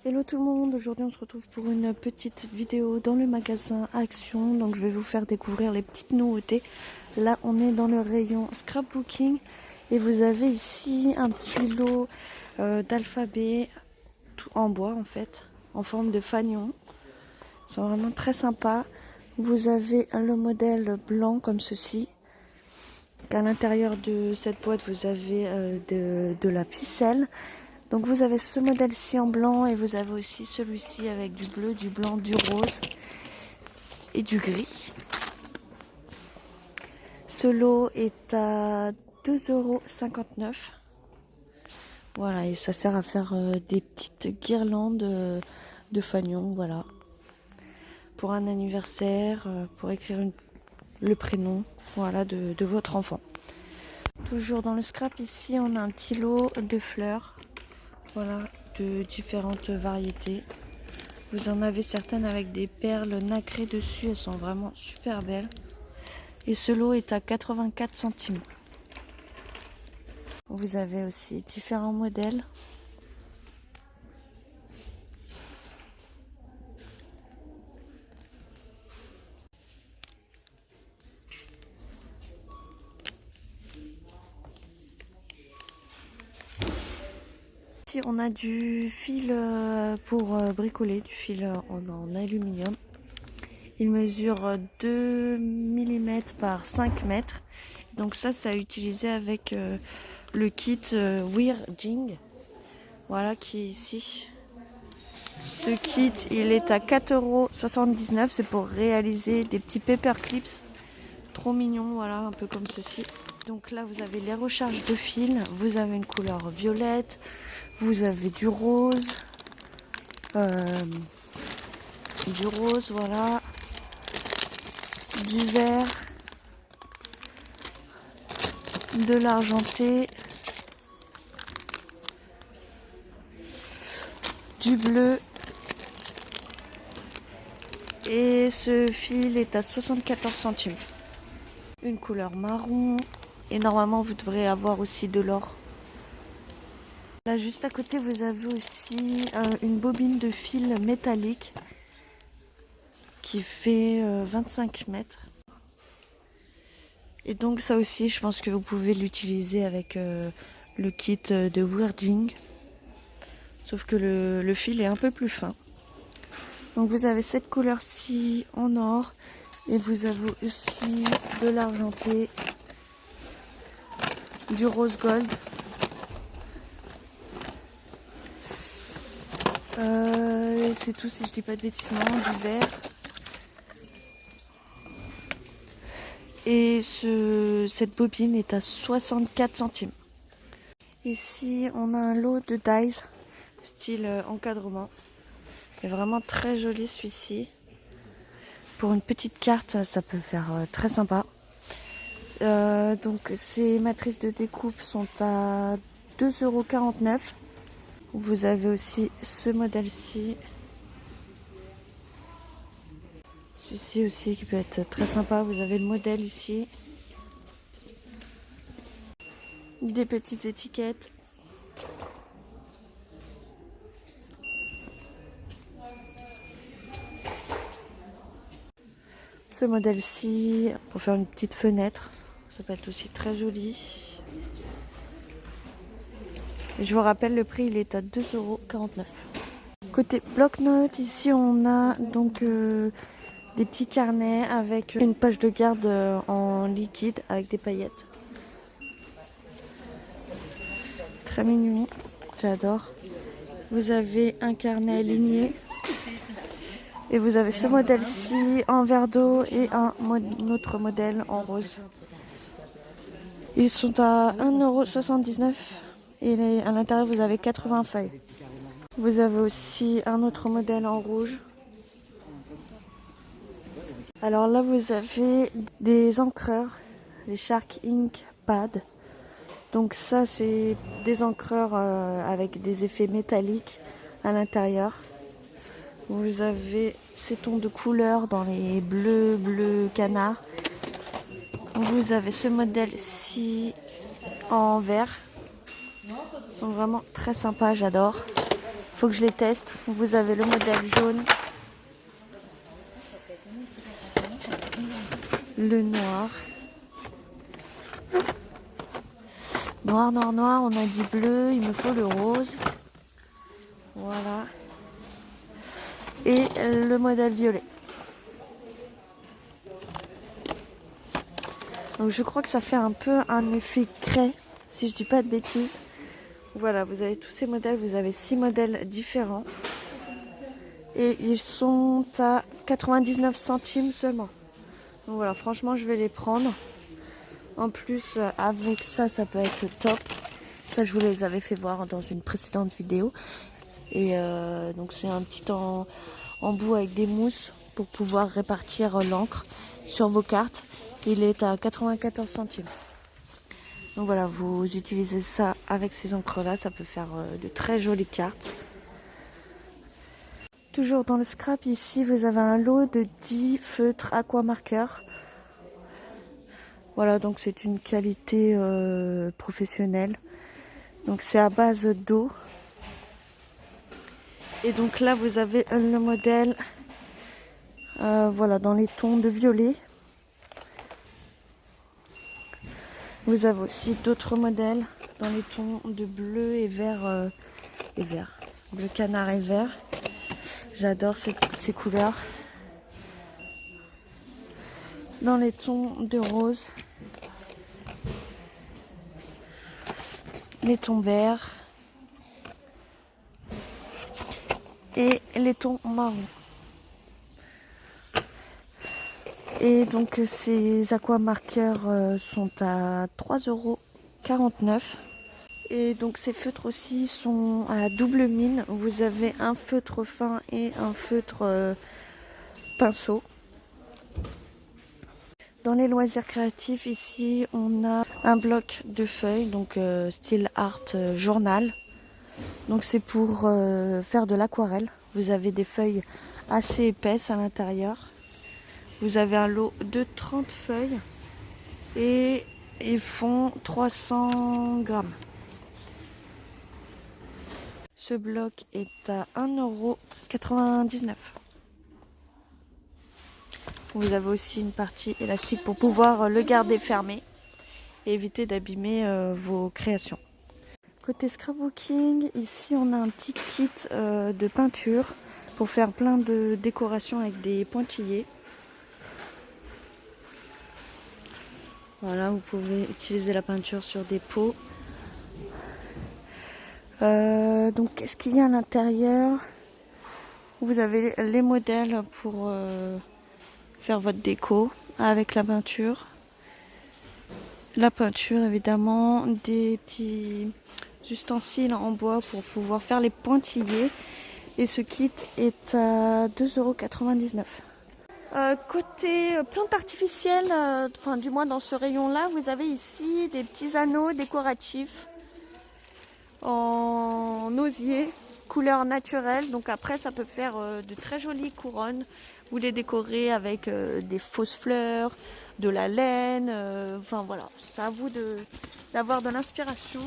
Hello tout le monde, aujourd'hui on se retrouve pour une petite vidéo dans le magasin Action. Donc je vais vous faire découvrir les petites nouveautés. Là on est dans le rayon scrapbooking et vous avez ici un petit lot d'alphabet en bois en fait, en forme de fanion. Ils sont vraiment très sympas. Vous avez le modèle blanc comme ceci. À l'intérieur de cette boîte vous avez de la ficelle. Donc vous avez ce modèle-ci en blanc et vous avez aussi celui-ci avec du bleu, du blanc, du rose et du gris. Ce lot est à 2,59 €. Voilà, et ça sert à faire des petites guirlandes de fanion, voilà. Pour un anniversaire, pour écrire le prénom, voilà, de votre enfant. Toujours dans le scrap, ici on a un petit lot de fleurs. Voilà, de différentes variétés. Vous en avez certaines avec des perles nacrées dessus, elles sont vraiment super belles. Et ce lot est à 84 centimes. Vous avez aussi différents modèles. Ici on a du fil pour bricoler, du fil en aluminium. Il mesure 2 mm par 5 mètres. Donc ça à utiliser avec le kit Weirding. Voilà qui est ici. Ce kit il est à 4,79 €. C'est pour réaliser des petits paper clips. Trop mignon, voilà, un peu comme ceci. Donc là vous avez les recharges de fil. Vous avez une couleur violette. Vous avez du rose. Voilà. Du vert, de l'argenté, du bleu et ce fil est à 74 centimes. Une couleur marron et normalement vous devrez avoir aussi de l'or. Là juste à côté vous avez aussi une bobine de fil métallique qui fait 25 mètres. Et donc ça aussi je pense que vous pouvez l'utiliser avec le kit de Weirding. Sauf que le fil est un peu plus fin. Donc vous avez cette couleur-ci en or. Et vous avez aussi de l'argenté, du rose gold. C'est tout si je dis pas de bêtises, non, du vert. Et cette bobine est à 64 centimes. Ici on a un lot de dies, style encadrement. Il est vraiment très joli celui-ci. Pour une petite carte, ça peut faire très sympa. Donc ces matrices de découpe sont à 2,49 €. Vous avez aussi ce modèle-ci. Celui-ci aussi qui peut être très sympa. Vous avez le modèle ici. Des petites étiquettes. Ce modèle-ci pour faire une petite fenêtre. Ça peut être aussi très joli. Et je vous rappelle, le prix il est à 2,49 €. Côté bloc-notes, ici on a donc des petits carnets avec une poche de garde en liquide avec des paillettes. Très mignon, j'adore. Vous avez un carnet aligné. Et vous avez ce modèle-ci en verre d'eau et un autre modèle en rose. Ils sont à 1,79 € et à l'intérieur vous avez 80 feuilles. Vous avez aussi un autre modèle en rouge. Alors là vous avez des encreurs, les Shark Ink Pad. Donc ça c'est des encreurs avec des effets métalliques à l'intérieur. Vous avez ces tons de couleurs dans les bleus, bleu canard. Vous avez ce modèle-ci en vert. Ils sont vraiment très sympas, j'adore. Faut que je les teste. Vous avez le modèle jaune, le noir. Noir, noir, noir, on a dit bleu, il me faut le rose. Voilà. Et le modèle violet. Donc je crois que ça fait un peu un effet craie, si je dis pas de bêtises. Voilà, vous avez tous ces modèles, vous avez 6 modèles différents. Et ils sont à 99 centimes seulement. Donc voilà, franchement je vais les prendre. En plus avec ça, ça peut être top. Ça je vous les avais fait voir dans une précédente vidéo. Et donc c'est un petit embout avec des mousses pour pouvoir répartir l'encre sur vos cartes. Il est à 94 centimes. Donc voilà, vous utilisez ça avec ces encres là, ça peut faire de très jolies cartes. Toujours dans le scrap, ici vous avez un lot de 10 feutres aquamarqueurs. Voilà, donc c'est une qualité professionnelle. Donc c'est à base d'eau. Et donc là vous avez le modèle voilà, dans les tons de violet. Vous avez aussi d'autres modèles dans les tons de bleu et vert. Bleu canard et vert. J'adore ces couleurs. Dans les tons de rose. Les tons verts. Et les tons marrons. Et donc ces aquamarqueurs sont à 3,49 €. Et donc ces feutres aussi sont à double mine. Vous avez un feutre fin et un feutre pinceau. Dans les loisirs créatifs, ici on a un bloc de feuilles, donc style art journal. Donc c'est pour faire de l'aquarelle. Vous avez des feuilles assez épaisses à l'intérieur. Vous avez un lot de 30 feuilles et ils font 300 grammes. Ce bloc est à 1,99 €. Vous avez aussi une partie élastique pour pouvoir le garder fermé et éviter d'abîmer vos créations. Côté scrapbooking, ici on a un petit kit de peinture pour faire plein de décorations avec des pointillés. Voilà, vous pouvez utiliser la peinture sur des pots. Donc qu'est-ce qu'il y a à l'intérieur? Vous avez les modèles pour faire votre déco avec la peinture. La peinture évidemment, des petits ustensiles en bois pour pouvoir faire les pointillés. Et ce kit est à 2,99 €. Côté plantes artificielles, enfin du moins dans ce rayon-là, vous avez ici des petits anneaux décoratifs en osier, couleur naturelle. Donc après, ça peut faire de très jolies couronnes. Vous les décorez avec des fausses fleurs, de la laine. Enfin voilà, c'est à vous d'avoir de l'inspiration.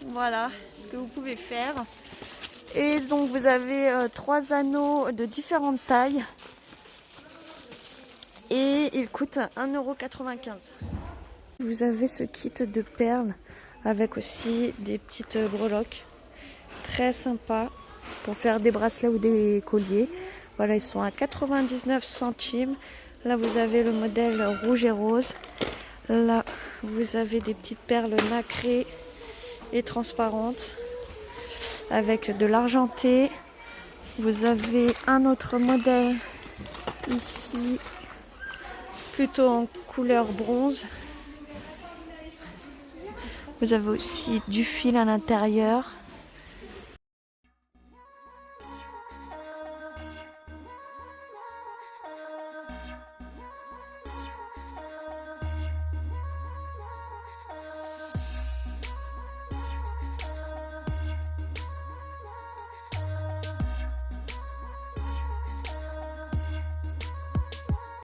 Voilà ce que vous pouvez faire. Et donc vous avez 3 anneaux de différentes tailles. Et il coûte 1,95 €. Vous avez ce kit de perles avec aussi des petites breloques. Très sympa pour faire des bracelets ou des colliers. Voilà, ils sont à 99 centimes. Là, vous avez le modèle rouge et rose. Là, vous avez des petites perles nacrées et transparentes avec de l'argenté. Vous avez un autre modèle ici, plutôt en couleur bronze. Vous avez aussi du fil à l'intérieur.